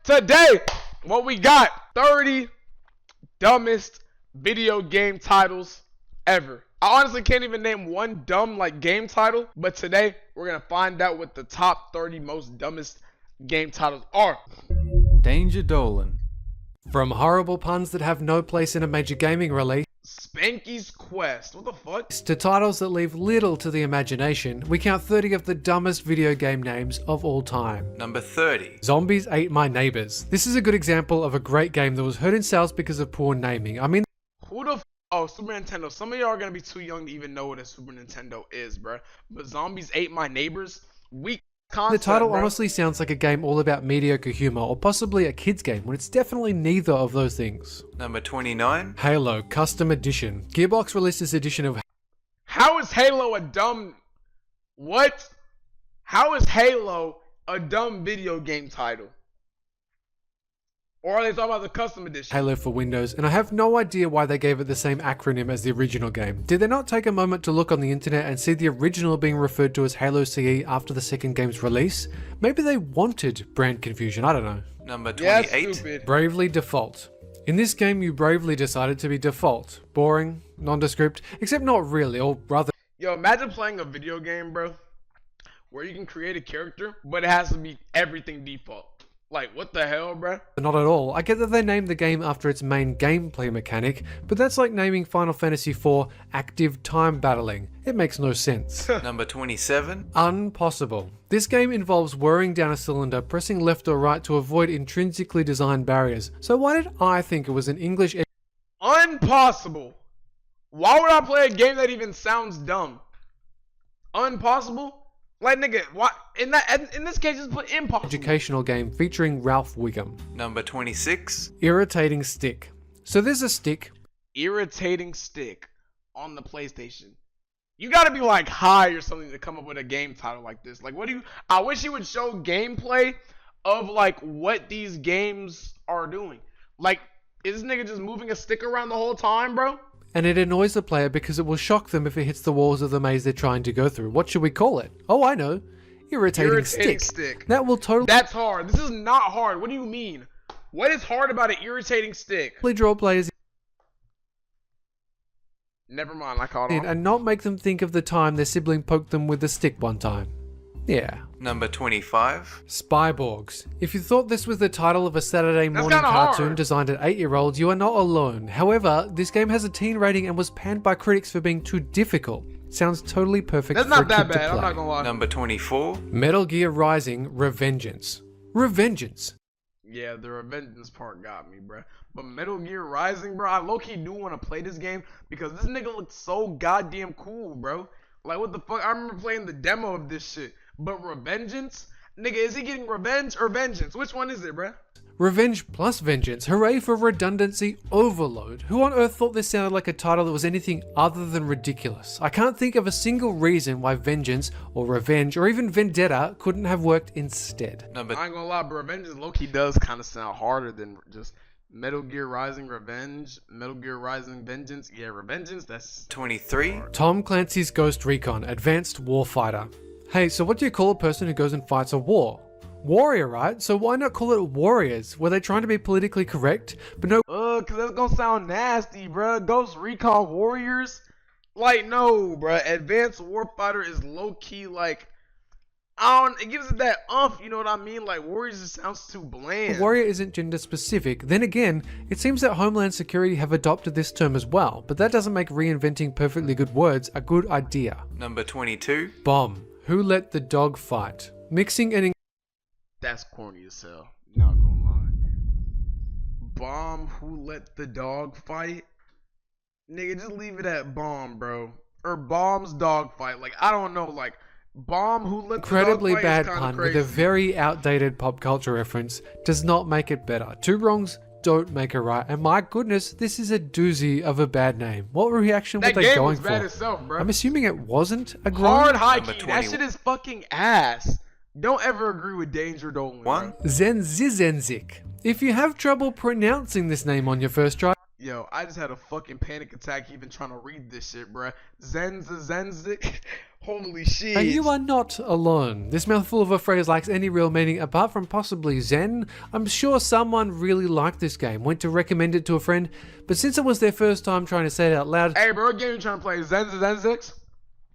Today, what we got, 30 dumbest video game titles ever. I honestly can't even name one dumb game title, but today we're gonna find out what the top 30 most dumbest game titles are. Danger Dolan. From horrible puns that have no place in a major gaming release, Spanky's Quest, what the fuck? to titles that leave little to the imagination, we count 30 of the dumbest video game names of all time. Number 30. Zombies Ate My Neighbors. This is a good example of a great game that was hurt in sales because of poor naming. I mean, Who the oh, Super Nintendo. Some of y'all are gonna be too young to even know what a Super Nintendo is, bruh. But Zombies Ate My Neighbors, weak concept, the title bruh. honestly sounds like a game all about mediocre humor, or possibly a kid's game, when it's definitely neither of those things. Number 29. Halo Custom Edition. Gearbox released this edition of How is Halo a dumb... What? How is Halo a dumb video game title? Or are they talking about the custom edition? Halo for Windows, and I have no idea why they gave it the same acronym as the original game. Did they not take a moment to look on the internet and see the original being referred to as Halo CE after the second game's release? Maybe they wanted brand confusion, I don't know. Number Yeah, 28. stupid. Bravely Default. In this game, you bravely decided to be default. Boring, nondescript, except not really, or rather... Yo, imagine playing a video game, bro, where you can create a character, but it has to be everything default. Like, what the hell, bro? Not at all. I get that they named the game after its main gameplay mechanic, but that's like naming Final Fantasy IV Active Time Battling. It makes no sense. Number 27. Impossible. This game involves whirring down a cylinder, pressing left or right to avoid intrinsically designed barriers. So why did I think it was an English... Impossible. Why would I play a game that even sounds dumb? Impossible? Like, nigga, what? In this case, just put impossible. educational game featuring Ralph Wiggum. Number 26. Irritating Stick. So there's a stick. Irritating Stick on the PlayStation. You gotta be like high or something to come up with a game title like this. Like, what do you... I wish you would show gameplay of like what these games are doing. Like, is this nigga just moving a stick around the whole time, bro? And it annoys the player because it will shock them if it hits the walls of the maze they're trying to go through. What should we call it? Oh, I know. Irritating Stick. That will totally That's hard. This is not hard. What do you mean? What is hard about an irritating stick? draw players Never mind, I caught in on. and not make them think of the time their sibling poked them with the stick one time. Yeah. Number 25. Spyborgs. If you thought this was the title of a Saturday morning kinda cartoon hard. designed at 8-year-olds, you are not alone. However, this game has a teen rating and was panned by critics for being too difficult. Sounds totally perfect That's for a not that kid to bad, I'm play. not gonna lie. Number 24. Metal Gear Rising Revengeance. Revengeance. Yeah, the Revengeance part got me, bro. But Metal Gear Rising, bro, I low-key do want to play this game because this nigga looks so goddamn cool, bro. Like, what the fuck? I remember playing the demo of this shit. But Revengeance? Nigga, is he getting revenge or vengeance? Which one is it, bro? Revenge plus Vengeance. Hooray for redundancy overload. Who on earth thought this sounded like a title that was anything other than ridiculous? I can't think of a single reason why Vengeance or Revenge or even Vendetta couldn't have worked instead. Number I ain't gonna lie, but Revengeance low-key does kind of sound harder than just Metal Gear Rising Revenge, Metal Gear Rising Vengeance. Yeah, Revengeance, that's... 23. Tom Clancy's Ghost Recon Advanced Warfighter. Hey, so what do you call a person who goes and fights a war? Warrior, right? So why not call it Warriors? Were they trying to be politically correct? But no, Cause that's gonna sound nasty, bruh. Ghost Recon Warriors? Like, no, bruh. Advanced Warfighter is low-key, like... it gives it that you know what I mean? Like, Warriors just sounds too bland. Warrior isn't gender specific. Then again, it seems that Homeland Security have adopted this term as well, but that doesn't make reinventing perfectly good words a good idea. Number 22. Bomb. Who let the dog fight? Mixing and That's corny as hell. Not gonna lie. Bomb, who let the dog fight? Nigga, just leave it at bomb, bro. Or bomb's dog fight. Like, I don't know, like... Bomb, who let incredibly the dog fight bad is pun kinda with crazy. a very outdated pop culture reference does not make it better. Two wrongs don't make a right, and my goodness, this is a doozy of a bad name. What reaction were That they game going was bad for? itself, bro. I'm assuming it wasn't a grind. Hard high Number key. 20. That shit is fucking ass. Don't ever agree with Danger Dolan. 1. Zenzizenzik. If you have trouble pronouncing this name on your first try, Yo, I just had a fucking panic attack even trying to read this shit, bruh. Zenzik. Holy shit. And you are not alone. This mouthful of a phrase lacks any real meaning apart from possibly Zen. I'm sure someone really liked this game, went to recommend it to a friend, but since it was their first time trying to say it out loud, Hey, bro, what game you trying to play? Zenzix?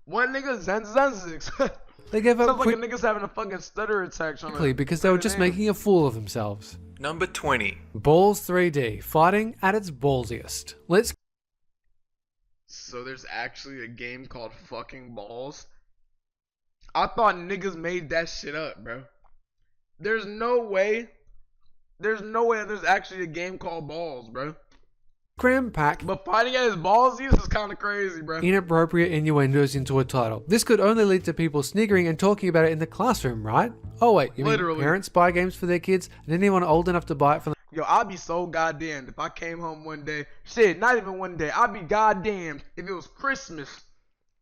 What nigga? Zenzix. they gave up Sounds like a nigga's having a fucking stutter attack trying quickly to because they were say the just name. making a fool of themselves. Number 20. Balls 3D, fighting at its ballsiest. Let's So there's actually a game called fucking Balls? I thought niggas made that shit up, bro. There's no way there's actually a game called Balls, bro. cram pack But fighting at his ballsiest is kind of crazy, bro. inappropriate innuendos into a title. This could only lead to people sniggering and talking about it in the classroom, right? Oh wait, you Literally. mean parents buy games for their kids and anyone old enough to buy it for them? Yo, I'd be so goddamned if I came home one day. Shit, not even one day. I'd be goddamned if it was Christmas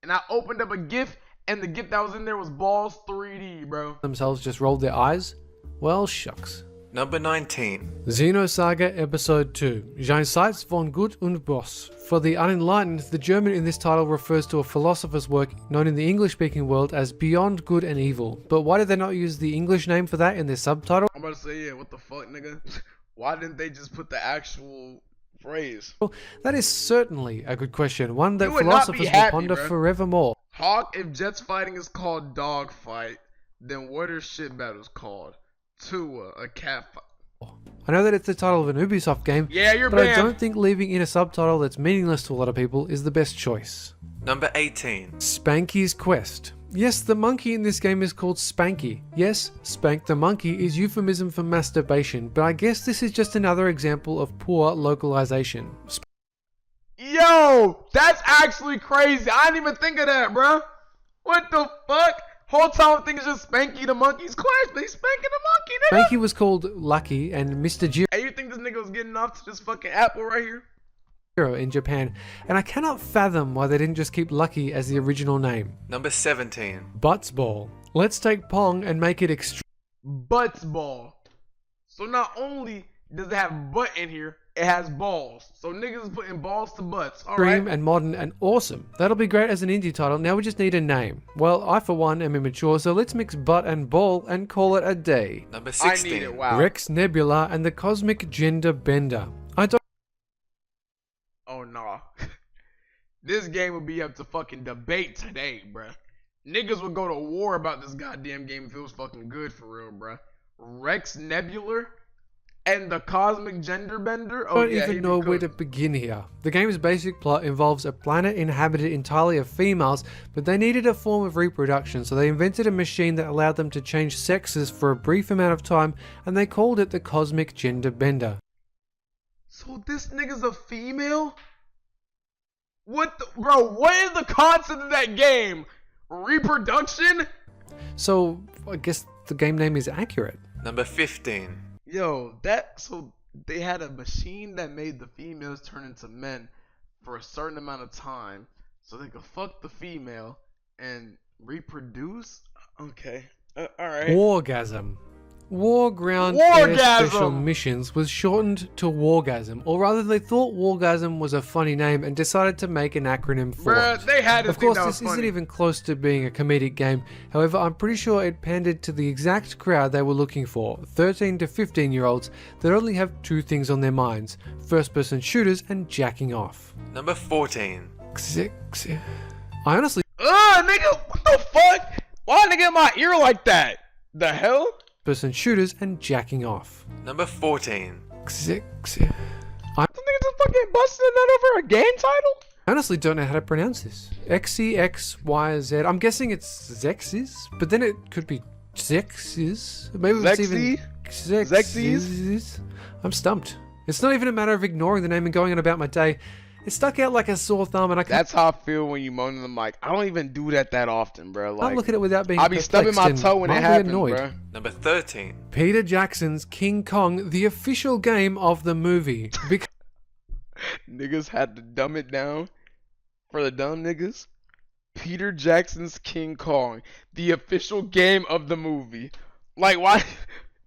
and I opened up a gift and the gift that was in there was Balls 3D, bro. Themselves just rolled their eyes? Well, shucks. Number 19. Xenosaga Episode 2, Jenseits von Gut und Böse. For the unenlightened, the German in this title refers to a philosopher's work known in the English-speaking world as Beyond Good and Evil. But why did they not use the English name for that in their subtitle? I'm about to say, yeah, what the fuck, nigga? Why didn't they just put the actual phrase? That is certainly a good question, one that You would not be philosophers will happy, ponder bruh. forevermore. Hawk, if Jets fighting is called dog fight, then what are shit battles called? Tua, a cat fight. I know that it's the title of an Ubisoft game, Yeah, you're but I banned. don't think leaving in a subtitle that's meaningless to a lot of people is the best choice. Number 18. Spanky's Quest. Yes, the monkey in this game is called Spanky. Yes, Spank the monkey is euphemism for masturbation, but I guess this is just another example of poor localization. Yo, that's actually crazy. I didn't even think of that, bro. What the fuck? Whole time I'm thinking it's just Spanky the monkey's quest, but he's spanking the monkey, nigga. Spanky was called Lucky, and Mr. Jiro Hey, you think this nigga was getting off to this fucking apple right here? in Japan, and I cannot fathom why they didn't just keep Lucky as the original name. Number 17. Butts Ball. Let's take Pong and make it extreme. Butts ball. So not only does it have butt in here, it has balls. So niggas is putting balls to butts. Alright. And modern and awesome. That'll be great as an indie title. Now we just need a name. Well, I for one am immature, so let's mix butt and ball and call it a day. Number I 16. need it, wow. Rex Nebula and the Cosmic Gender Bender. I don't Oh nah. This game would be up to fucking debate today, bruh. Niggas would go to war about this goddamn game if it was fucking good for real, bruh. Rex Nebular and the Cosmic Gender Bender? Oh, don't yeah, even he'd know be where to cooked. begin here. The game's basic plot involves a planet inhabited entirely of females, but they needed a form of reproduction, so they invented a machine that allowed them to change sexes for a brief amount of time, and they called it the Cosmic Gender Bender. So this nigga's a female? What the, bro, what is the concept of that game? Reproduction? So, I guess the game name is accurate. Number 15. Yo, so they had a machine that made the females turn into men for a certain amount of time so they could fuck the female and reproduce? Okay. Alright. Wargasm. War Ground Air Wargasm! Special Missions was shortened to Wargasm, or rather they thought Wargasm was a funny name and decided to make an acronym for Bruh, it. they had to Of think course, that this was isn't funny. even close to being a comedic game. However, I'm pretty sure it pandered to the exact crowd they were looking for, 13 to 15 year olds that only have two things on their minds, first person shooters and jacking off. Number 14. I honestly Nigga, what the fuck? Why nigga in my ear like that? The hell? person shooters and jacking off. Number 14. This nigga just fucking busting a nut over a game title? I honestly don't know how to pronounce this. XEXYZ. I'm guessing it's Zexis, but then it could be Zexis. Maybe it's even Zexis. I'm stumped. It's not even a matter of ignoring the name and going on about my day. It stuck out like a sore thumb, and I can't That's how I feel when you moan in the mic. I don't even do that often, bro. Like, look at it without being I be stubbing my perplexed toe and when it mildly happens, annoyed. bro. Number 13. Peter Jackson's King Kong, the official game of the movie. Because Niggas had to dumb it down for the dumb niggas. Peter Jackson's King Kong, the official game of the movie. Like, why?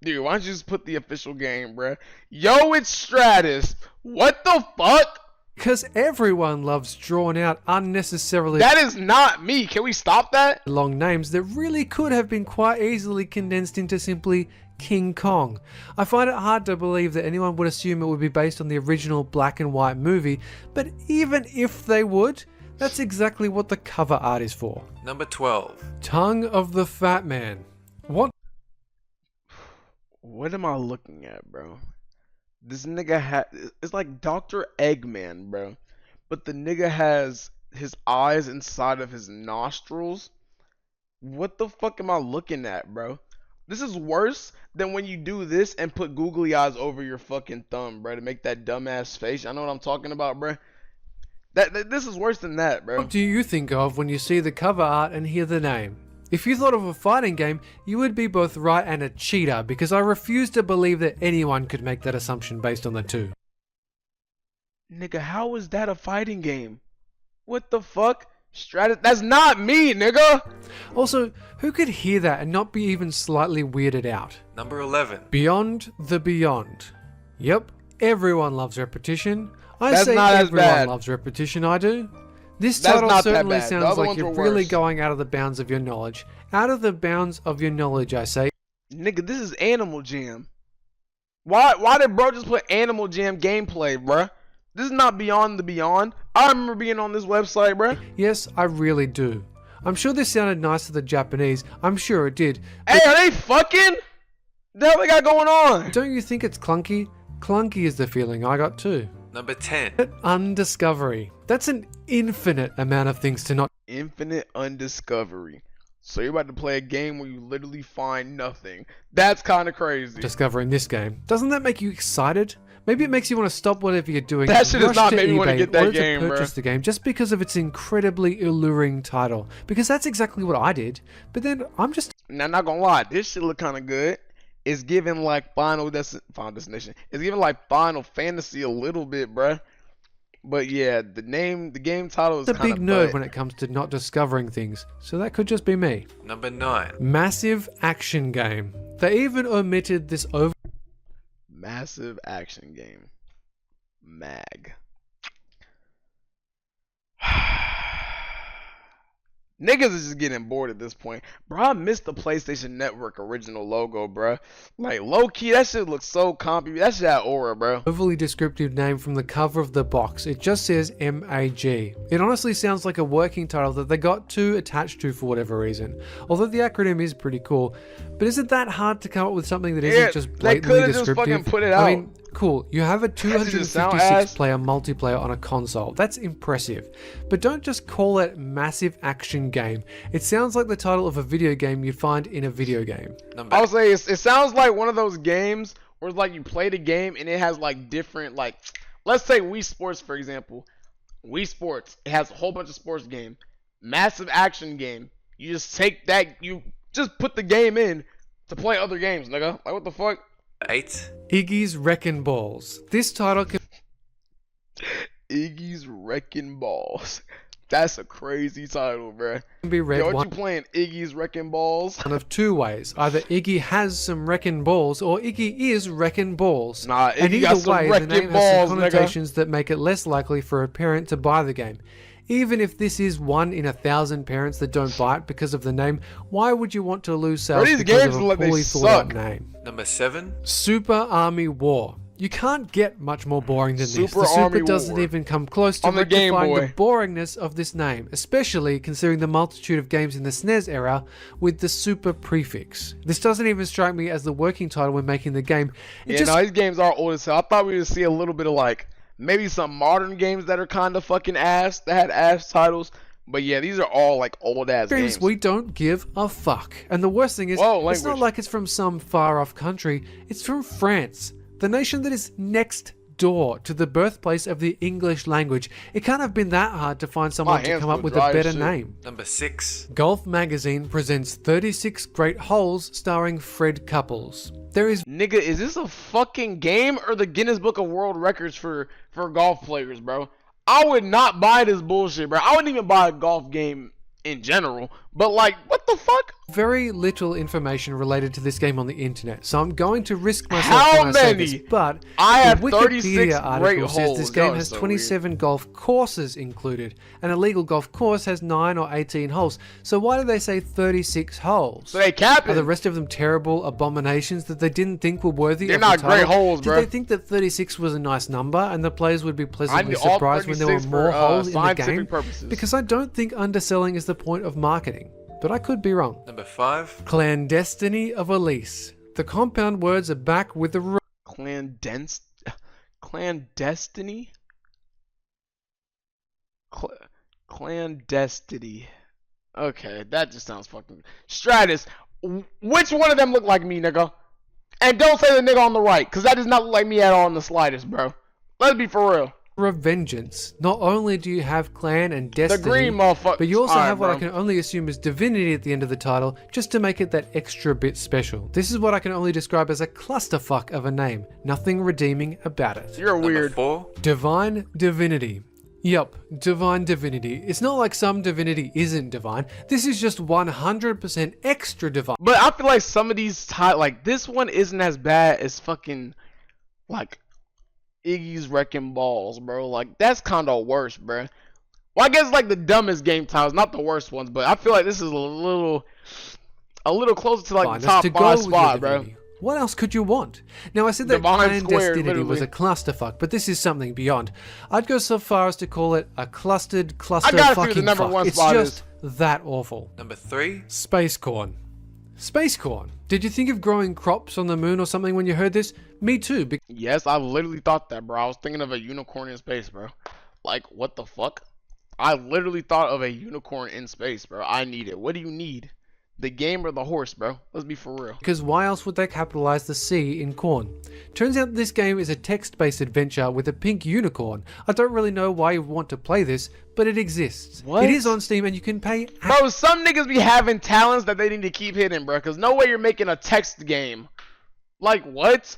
Dude, why don't you just put the official game, bruh? Yo, it's Stratus. What the fuck? Because everyone loves drawn out, unnecessarily That is not me. Can we stop that? long names that really could have been quite easily condensed into simply King Kong. I find it hard to believe that anyone would assume it would be based on the original black and white movie, but even if they would, that's exactly what the cover art is for. Number 12. Tongue of the Fat Man. What? What am I looking at, bro? This nigga it's like Dr. Eggman, bro. But the nigga has his eyes inside of his nostrils. What the fuck am I looking at, bro? This is worse than when you do this and put googly eyes over your fucking thumb, bro, to make that dumbass face. I know what I'm talking about, bro. This is worse than that, bro. What do you think of when you see the cover art and hear the name? If you thought of a fighting game, you would be both right and a cheater, because I refuse to believe that anyone could make that assumption based on the two. Nigga, how is that a fighting game? What the fuck? Stratus? That's not me, nigga! Also, who could hear that and not be even slightly weirded out? Number 11. Beyond the Beyond. Yep, everyone loves repetition. I That's say not as everyone bad. loves repetition, I do. This That's title not that certainly bad. The sounds other like ones you're were really worse. going out of the bounds of your knowledge. Out of the bounds of your knowledge, I say. Nigga, this is Animal Jam. Why did bro just put Animal Jam gameplay, bruh? This is not Beyond the Beyond. I remember being on this website, bruh. Yes, I really do. I'm sure this sounded nice to the Japanese. I'm sure it did. Hey, are they fucking? The hell they got going on? Don't you think it's clunky? Clunky is the feeling I got too. Number 10. Undiscovery. That's an infinite amount of things to not Infinite Undiscovery. So you're about to play a game where you literally find nothing. That's kind of crazy. discover in this game. Doesn't that make you excited? Maybe it makes you want to stop whatever you're doing. That shit does rush not to make me wanna eBay get in that order game, to bruh. purchase the game just because of its incredibly alluring title. Because that's exactly what I did. But then I'm just Now, not gonna lie, this shit look kind of good. It's giving like Final Destination. It's giving like Final Fantasy a little bit, bruh. But yeah, the game title is a kind big of nerd when it comes to not discovering things. So that could just be me. Number 9. Massive action game. They even omitted this over. Massive action game. MAG. Niggas is just getting bored at this point. Bro, I missed the PlayStation Network original logo, bro. Like, low-key, that shit looks so compy. That shit had aura, bro. Overly descriptive name from the cover of the box. It just says MAG. It honestly sounds like a working title that they got too attached to for whatever reason. Although the acronym is pretty cool. But is it that hard to come up with something that isn't just they blatantly coulda just descriptive? fucking put it I out. mean, cool. You have a Does it sound 256 ass? player multiplayer on a console. That's impressive. But don't just call it Massive Action Game. It sounds like the title of a video game you'd find in a video game. Number I would say it sounds like one of those games where it's like you play the game and it has like different, like, let's say Wii Sports, for example. Wii Sports, it has a whole bunch of sports game. Massive action game. You just take that, you just put the game in to play other games, nigga. Like, what the fuck? 8. Iggy's Wreckin' Balls. This title can Iggy's Wrecking Balls. That's a crazy title, bruh. be read Yo, aren't one you playing Iggy's Wrecking Balls? of two ways. Either Iggy has some wreckin' balls, or Iggy is wreckin' balls. Nah, and Iggy either got some way, the wrecking name has balls, some nigga. connotations that make it less likely for a parent to buy the game. Even if this is 1 in 1,000 parents that don't buy it because of the name, why would you want to lose sales these because games of look a like they poorly thought out suck. name? Number 7. Super Army War. You can't get much more boring than this. Super The Super Army doesn't War. even come close to On the Game rectifying Boy. the boringness of this name, especially considering the multitude of games in the SNES era with the Super prefix. This doesn't even strike me as the working title when making the game. It Yeah, just no, these games are old as hell. I thought we would see a little bit of like maybe some modern games that are kind of fucking ass, that had ass titles. But yeah, these are all like old ass games games. we don't give a fuck. And the worst thing is, Whoa, it's not language. like it's from some far off country. It's from France, the nation that is next door to the birthplace of the English language. It can't have been that hard to find someone to hands come up feel with dry a as better shit. name. Number 6. Golf Magazine presents 36 Great Holes starring Fred Couples. There is Nigga, is this a fucking game or the Guinness Book of World Records for golf players, bro? I would not buy this bullshit, bro. I wouldn't even buy a golf game in general. But like, what the fuck? Very little information related to this game on the internet, so I'm going to risk myself How when I say many? this, but I have the 36 Wikipedia article great says holes. this game Y'all are has so 27 golf courses included, and a legal golf course has 9 or 18 holes. So why do they say 36 holes? So they cap Are the it. rest of them terrible abominations that they didn't think were worthy They're of the not great title? holes, Did bruh. they think that 36 was a nice number and the players would be I pleasantly need all surprised when there were 36 more for, holes in the scientific game? purposes. Because I don't think underselling is the point of marketing, but I could be wrong. Number 5. Clandestiny of Elise. The compound words are back with the Clandestiny? Clandestiny. Okay, that just sounds fucking. Stratus, which one of them look like me, nigga? And don't say the nigga on the right, because that does not look like me at all in the slightest, bro. Let's be for real. Revengeance. Not only do you have clan and The destiny, green motherfucker. but you also Alright, have what bro. I can only assume is divinity at the end of the title, just to make it that extra bit special. This is what I can only describe as a clusterfuck of a name. Nothing redeeming about it. You're Number weird. 4. Divine Divinity. Yup, Divine Divinity. It's not like some divinity isn't divine. This is just 100% extra divine. But I feel like some of these like this one isn't as bad as fucking like Iggy's Wrecking Balls, bro. Like that's kind of worse, bro. Well, I guess like the dumbest game titles, not the worst ones, but I feel like this is a little closer to like Finest the top to go 5 with your spot, bro. divinity. What else could you want? Now, I said that Divine Square, Clandestinity was literally. a clusterfuck, but this is something beyond. I'd go so far as to call it a cluster I gotta see what the fucking number fuck. one It's spot just that awful. Number 3. Space corn. Space corn. Did you think of growing crops on the moon or something when you heard this? Me too. Yes, I literally thought that, bro. I was thinking of a unicorn in space, bro. Like what the fuck? I literally thought of a unicorn in space, bro. I need it. What do you need? The game or the horse, bro? Let's be for real. Because why else would they capitalize the C in corn? Turns out this game is a text-based adventure with a pink unicorn. I don't really know why you want to play this, but it exists. What? It is on Steam and you can pay. Bro, some niggas be having talents that they need to keep hidden, bro. Cause no way you're making a text game. Like what?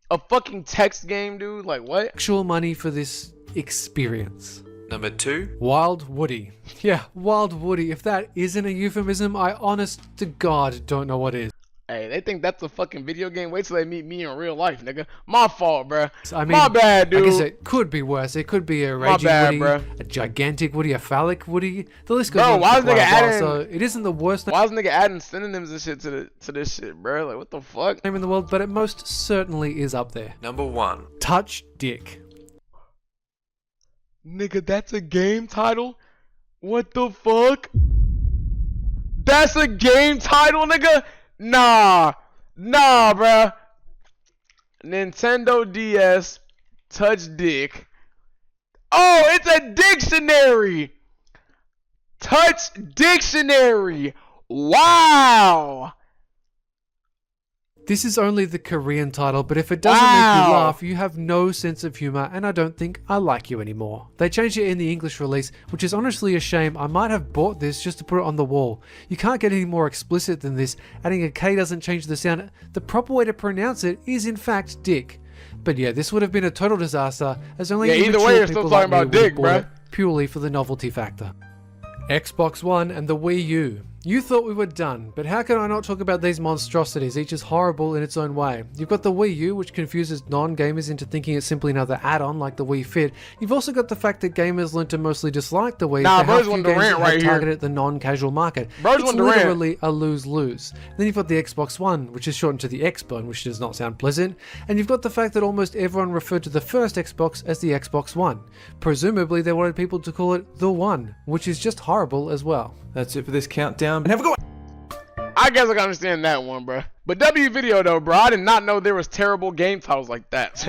A fucking text game, dude? Like what? Actual money for this experience. Number 2. Wild Woody. Yeah, Wild Woody. If that isn't a euphemism, I honest to God don't know what is. Hey, they think that's a fucking video game. Wait till they meet me in real life, nigga. My fault, bro. I mean, my bad, dude. I guess it could be worse. It could be a My raging bad, Woody, bruh. a gigantic Woody, a phallic Woody. The list goes Bro, on why for is quite a nigga while, adding- so it isn't the worst Why is nigga adding synonyms and shit to this shit, bro? Like what the fuck? name in the world, but it most certainly is up there. Number 1. Touch Dick. Nigga, that's a game title? What the fuck? That's a game title, nigga? Nah, bruh. Nintendo DS Touch Dick. Oh, it's a dictionary. Touch Dictionary. Wow. This is only the Korean title, but if it doesn't make Wow. you laugh, you have no sense of humor, and I don't think I like you anymore. They changed it in the English release, which is honestly a shame. I might have bought this just to put it on the wall. You can't get any more explicit than this. Adding a K doesn't change the sound. The proper way to pronounce it is in fact Dick. But yeah, this would have been a total disaster, as only Yeah, either immature way, you're people still talking like me about would have Dick, bought bruh. it purely for the novelty factor. Xbox One and the Wii U. You thought we were done, but how can I not talk about these monstrosities, each is horrible in its own way? You've got the Wii U, which confuses non-gamers into thinking it's simply another add-on like the Wii Fit. You've also got the fact that gamers learn to mostly dislike the Wii Nah, for how bro's few wanting to games rant have right here. targeted the non-casual market. Bro's It's wanting to rant. literally a lose-lose. Then you've got the Xbox One, which is shortened to the Xbone, which does not sound pleasant. And you've got the fact that almost everyone referred to the first Xbox as the Xbox One. Presumably they wanted people to call it the One, which is just horrible as well. That's it for this countdown. And have a good one. I guess I can understand that one, bro. But W Video though, bro, I did not know there was terrible game titles like that.